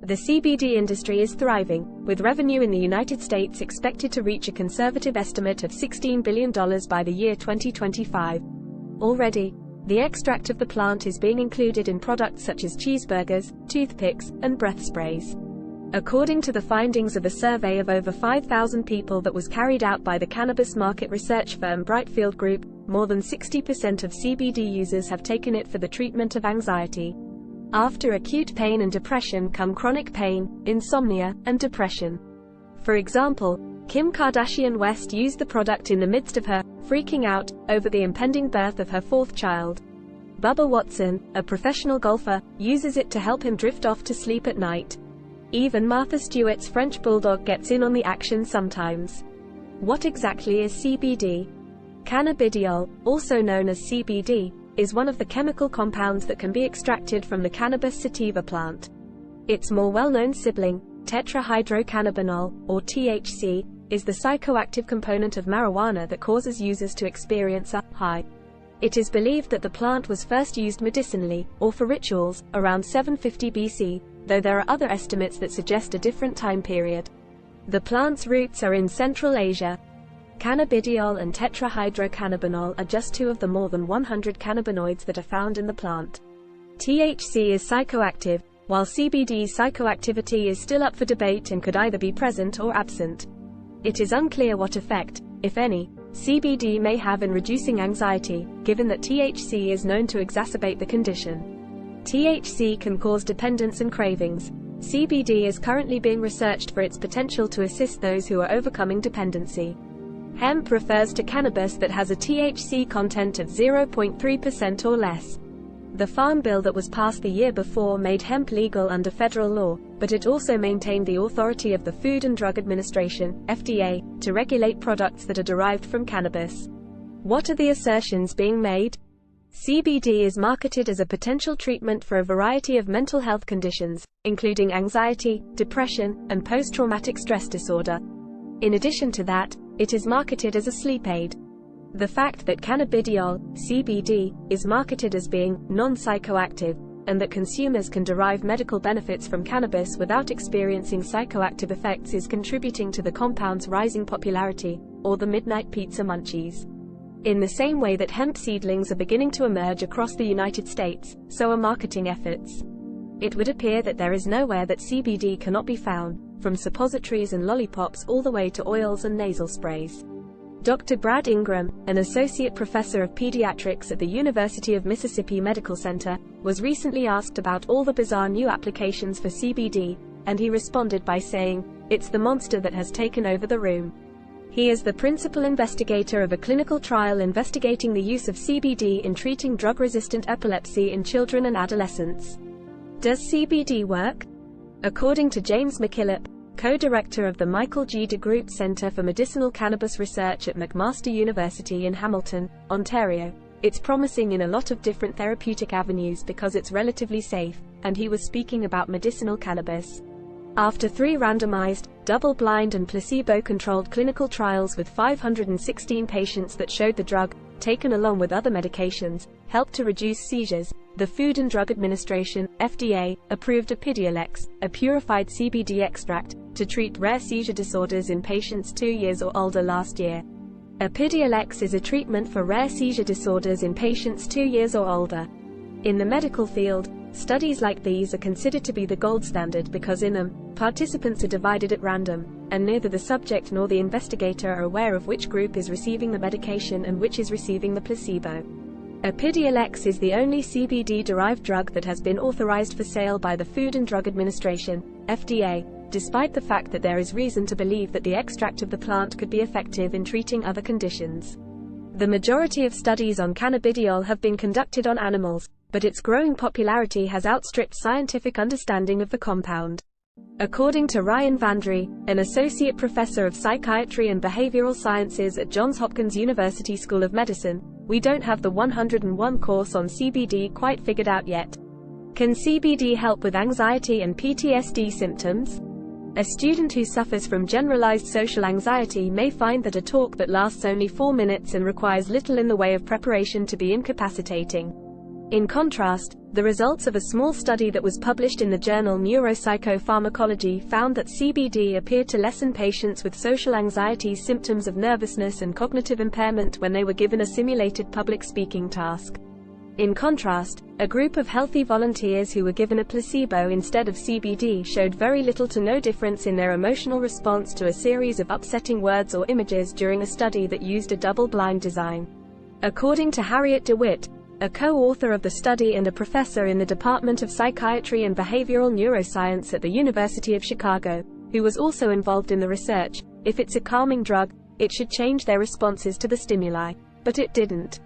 The CBD industry is thriving, with revenue in the United States expected to reach a conservative estimate of $16 billion by the year 2025. Already, the extract of the plant is being included in products such as cheeseburgers, toothpicks, and breath sprays. According to the findings of a survey of over 5,000 people that was carried out by the cannabis market research firm Brightfield Group, more than 60% of CBD users have taken it for the treatment of anxiety. After acute pain and depression come chronic pain, insomnia, and depression. For example, Kim Kardashian West used the product in the midst of her freaking out over the impending birth of her fourth child. Bubba Watson, a professional golfer, uses it to help him drift off to sleep at night. Even Martha Stewart's French bulldog gets in on the action sometimes. What exactly is CBD? Cannabidiol, also known as CBD, is one of the chemical compounds that can be extracted from the cannabis sativa plant. Its more well-known sibling, tetrahydrocannabinol, or THC, is the psychoactive component of marijuana that causes users to experience a high. It is believed that the plant was first used medicinally, or for rituals, around 750 BC, though there are other estimates that suggest a different time period. The plant's roots are in Central Asia. Cannabidiol and tetrahydrocannabinol are just two of the more than 100 cannabinoids that are found in the plant. THC is psychoactive, while CBD's psychoactivity is still up for debate and could either be present or absent. It is unclear what effect, if any, CBD may have in reducing anxiety, given that THC is known to exacerbate the condition. THC can cause dependence and cravings. CBD is currently being researched for its potential to assist those who are overcoming dependency. Hemp refers to cannabis that has a THC content of 0.3% or less. The Farm Bill that was passed the year before made hemp legal under federal law, but it also maintained the authority of the Food and Drug Administration, FDA, to regulate products that are derived from cannabis. What are the assertions being made? CBD is marketed as a potential treatment for a variety of mental health conditions, including anxiety, depression, and post-traumatic stress disorder. In addition to that, it is marketed as a sleep aid. The fact that cannabidiol, CBD, is marketed as being non-psychoactive, and that consumers can derive medical benefits from cannabis without experiencing psychoactive effects is contributing to the compound's rising popularity, or the midnight pizza munchies. In the same way that hemp seedlings are beginning to emerge across the United States, so are marketing efforts. It would appear that there is nowhere that CBD cannot be found, from suppositories and lollipops all the way to oils and nasal sprays. Dr. Brad Ingram, an associate professor of pediatrics at the University of Mississippi Medical Center, was recently asked about all the bizarre new applications for CBD, and he responded by saying, "It's the monster that has taken over the room." He is the principal investigator of a clinical trial investigating the use of CBD in treating drug-resistant epilepsy in children and adolescents. Does CBD work? According to James McKillop, co-director of the Michael G. DeGroot Center for Medicinal Cannabis Research at McMaster University in Hamilton, Ontario, it's promising in a lot of different therapeutic avenues because it's relatively safe, and he was speaking about medicinal cannabis. After 3 randomized, double-blind and placebo-controlled clinical trials with 516 patients that showed the drug, taken along with other medications, helped to reduce seizures, the Food and Drug Administration, FDA, approved Epidiolex, a purified CBD extract, to treat rare seizure disorders in patients 2 years or older last year. Epidiolex is a treatment for rare seizure disorders in patients 2 years or older. In the medical field, studies like these are considered to be the gold standard because in them, participants are divided at random, and neither the subject nor the investigator are aware of which group is receiving the medication and which is receiving the placebo. Epidiolex is the only CBD-derived drug that has been authorized for sale by the Food and Drug Administration, FDA, despite the fact that there is reason to believe that the extract of the plant could be effective in treating other conditions. The majority of studies on cannabidiol have been conducted on animals, but its growing popularity has outstripped scientific understanding of the compound. According to Ryan Vandry, an associate professor of psychiatry and behavioral sciences at Johns Hopkins University School of Medicine, we don't have the 101 course on CBD quite figured out yet. Can CBD help with anxiety and PTSD symptoms? A student who suffers from generalized social anxiety may find that a talk that lasts only 4 minutes and requires little in the way of preparation to be incapacitating. In contrast, the results of a small study that was published in the journal Neuropsychopharmacology found that CBD appeared to lessen patients with social anxiety symptoms of nervousness and cognitive impairment when they were given a simulated public speaking task. In contrast, a group of healthy volunteers who were given a placebo instead of CBD showed very little to no difference in their emotional response to a series of upsetting words or images during a study that used a double-blind design. According to Harriet DeWitt, a co-author of the study and a professor in the Department of Psychiatry and Behavioral Neuroscience at the University of Chicago, who was also involved in the research, if it's a calming drug, it should change their responses to the stimuli. But it didn't.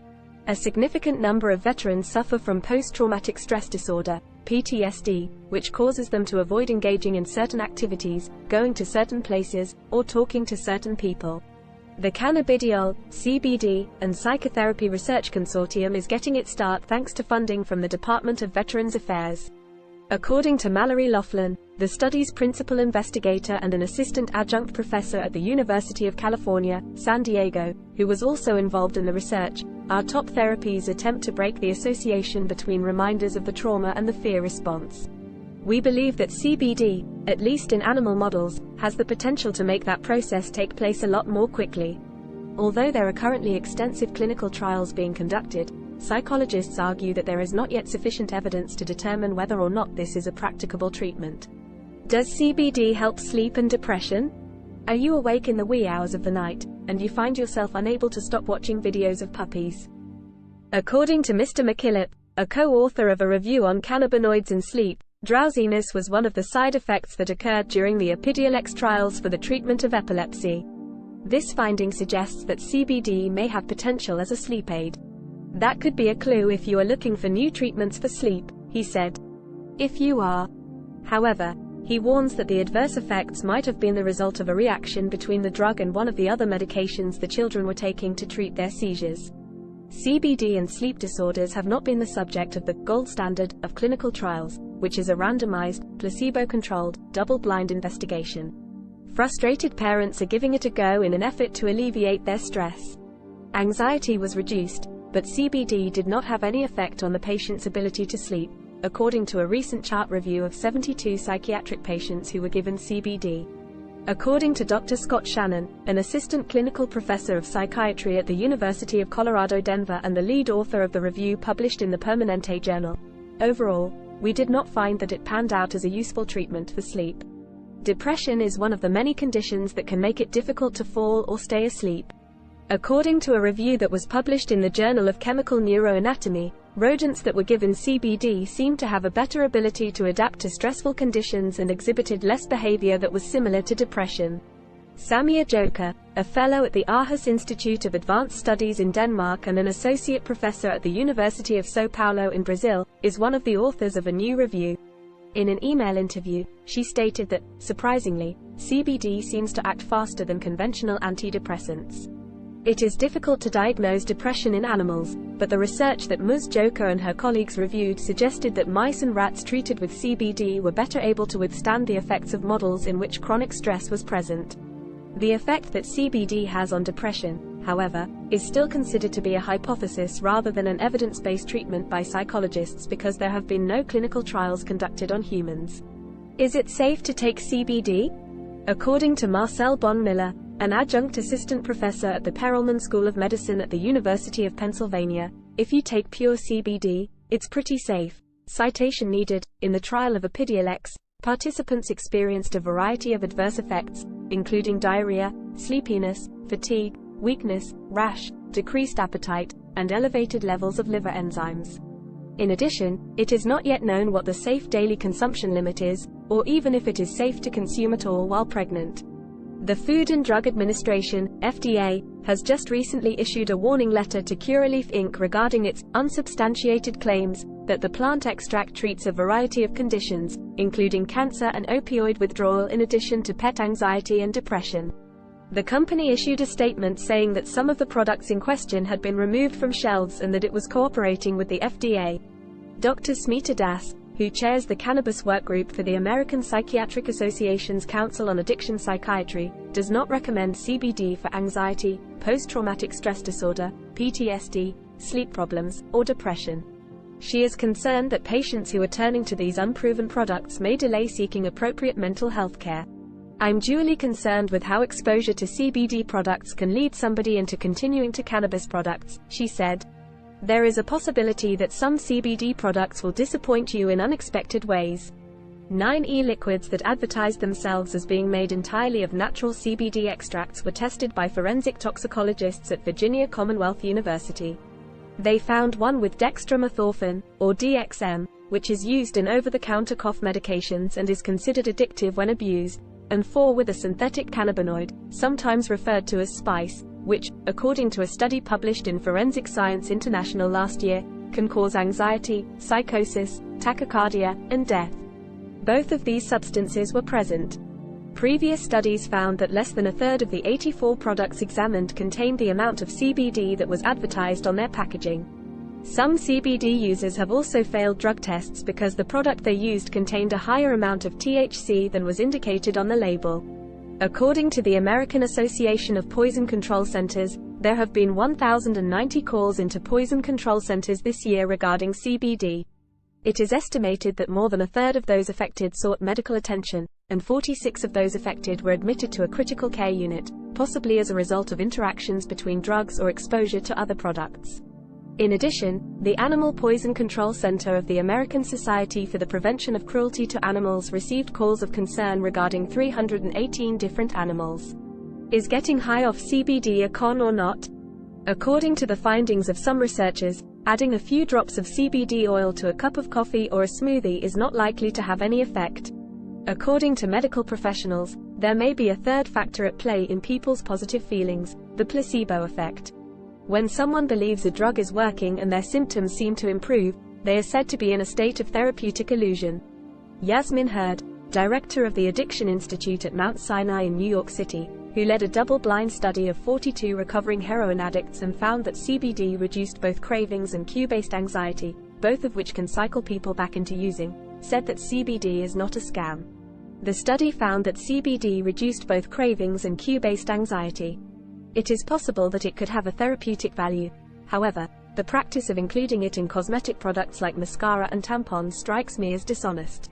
A significant number of veterans suffer from post-traumatic stress disorder, PTSD, which causes them to avoid engaging in certain activities, going to certain places, or talking to certain people. The Cannabidiol, CBD, and Psychotherapy Research Consortium is getting its start thanks to funding from the Department of Veterans Affairs. According to Mallory Laughlin, the study's principal investigator and an assistant adjunct professor at the University of California, San Diego, who was also involved in the research, our top therapies attempt to break the association between reminders of the trauma and the fear response. We believe that CBD, at least in animal models, has the potential to make that process take place a lot more quickly. Although there are currently extensive clinical trials being conducted, psychologists argue that there is not yet sufficient evidence to determine whether or not this is a practicable treatment. Does CBD help sleep and depression? Are you awake in the wee hours of the night, and you find yourself unable to stop watching videos of puppies? According to Mr. McKillop, a co-author of a review on cannabinoids and sleep, drowsiness was one of the side effects that occurred during the Epidiolex trials for the treatment of epilepsy. This finding suggests that CBD may have potential as a sleep aid. That could be a clue if you are looking for new treatments for sleep, he said. If you are. However, he warns that the adverse effects might have been the result of a reaction between the drug and one of the other medications the children were taking to treat their seizures. CBD and sleep disorders have not been the subject of the gold standard of clinical trials, which is a randomized, placebo-controlled, double-blind investigation. Frustrated parents are giving it a go in an effort to alleviate their stress. Anxiety was reduced, but CBD did not have any effect on the patient's ability to sleep, according to a recent chart review of 72 psychiatric patients who were given CBD. According to Dr. Scott Shannon, an assistant clinical professor of psychiatry at the University of Colorado Denver and the lead author of the review published in the Permanente journal, overall, we did not find that it panned out as a useful treatment for sleep. Depression is one of the many conditions that can make it difficult to fall or stay asleep. According to a review that was published in the Journal of Chemical Neuroanatomy, rodents that were given CBD seemed to have a better ability to adapt to stressful conditions and exhibited less behavior that was similar to depression. Samir Joker, a fellow at the Aarhus Institute of Advanced Studies in Denmark and an associate professor at the University of São Paulo in Brazil, is one of the authors of a new review. In an email interview, she stated that, surprisingly, CBD seems to act faster than conventional antidepressants. It is difficult to diagnose depression in animals, but the research that Ms. Joker and her colleagues reviewed suggested that mice and rats treated with CBD were better able to withstand the effects of models in which chronic stress was present. The effect that CBD has on depression, however, is still considered to be a hypothesis rather than an evidence-based treatment by psychologists because there have been no clinical trials conducted on humans. Is it safe to take CBD? According to Marcel Bonn-Miller, an adjunct assistant professor at the Perelman School of Medicine at the University of Pennsylvania, if you take pure CBD, it's pretty safe. Citation needed. In the trial of Epidiolex, participants experienced a variety of adverse effects, including diarrhea, sleepiness, fatigue, weakness, rash, decreased appetite, and elevated levels of liver enzymes. In addition, it is not yet known what the safe daily consumption limit is, or even if it is safe to consume at all while pregnant. The Food and Drug Administration, FDA, has just recently issued a warning letter to Curaleaf Inc. regarding its unsubstantiated claims that the plant extract treats a variety of conditions, including cancer and opioid withdrawal in addition to pet anxiety and depression. The company issued a statement saying that some of the products in question had been removed from shelves and that it was cooperating with the FDA. Dr. Smita Das, who chairs the Cannabis Workgroup for the American Psychiatric Association's Council on Addiction Psychiatry, does not recommend CBD for anxiety, post-traumatic stress disorder, PTSD, sleep problems, or depression. She is concerned that patients who are turning to these unproven products may delay seeking appropriate mental health care. I'm duly concerned with how exposure to CBD products can lead somebody into continuing to cannabis products, she said. There is a possibility that some CBD products will disappoint you in unexpected ways. 9 e-liquids that advertised themselves as being made entirely of natural CBD extracts were tested by forensic toxicologists at Virginia Commonwealth University. They found one with dextromethorphan, or DXM, which is used in over-the-counter cough medications and is considered addictive when abused, and 4 with a synthetic cannabinoid, sometimes referred to as spice, which, according to a study published in Forensic Science International last year, can cause anxiety, psychosis, tachycardia, and death. Both of these substances were present. Previous studies found that less than a third of the 84 products examined contained the amount of CBD that was advertised on their packaging. Some CBD users have also failed drug tests because the product they used contained a higher amount of THC than was indicated on the label. According to the American Association of Poison Control Centers, there have been 1,090 calls into poison control centers this year regarding CBD. It is estimated that more than a third of those affected sought medical attention, and 46 of those affected were admitted to a critical care unit, possibly as a result of interactions between drugs or exposure to other products. In addition, the Animal Poison Control Center of the American Society for the Prevention of Cruelty to Animals received calls of concern regarding 318 different animals. Is getting high off CBD a con or not? According to the findings of some researchers, adding a few drops of CBD oil to a cup of coffee or a smoothie is not likely to have any effect. According to medical professionals, there may be a third factor at play in people's positive feelings, the placebo effect. When someone believes a drug is working and their symptoms seem to improve, they are said to be in a state of therapeutic illusion. Yasmin Hurd, director of the Addiction Institute at Mount Sinai in New York City, who led a double-blind study of 42 recovering heroin addicts and found that CBD reduced both cravings and cue-based anxiety, both of which can cycle people back into using, said that CBD is not a scam. The study found that CBD reduced both cravings and cue-based anxiety. It is possible that it could have a therapeutic value. However, the practice of including it in cosmetic products like mascara and tampons strikes me as dishonest.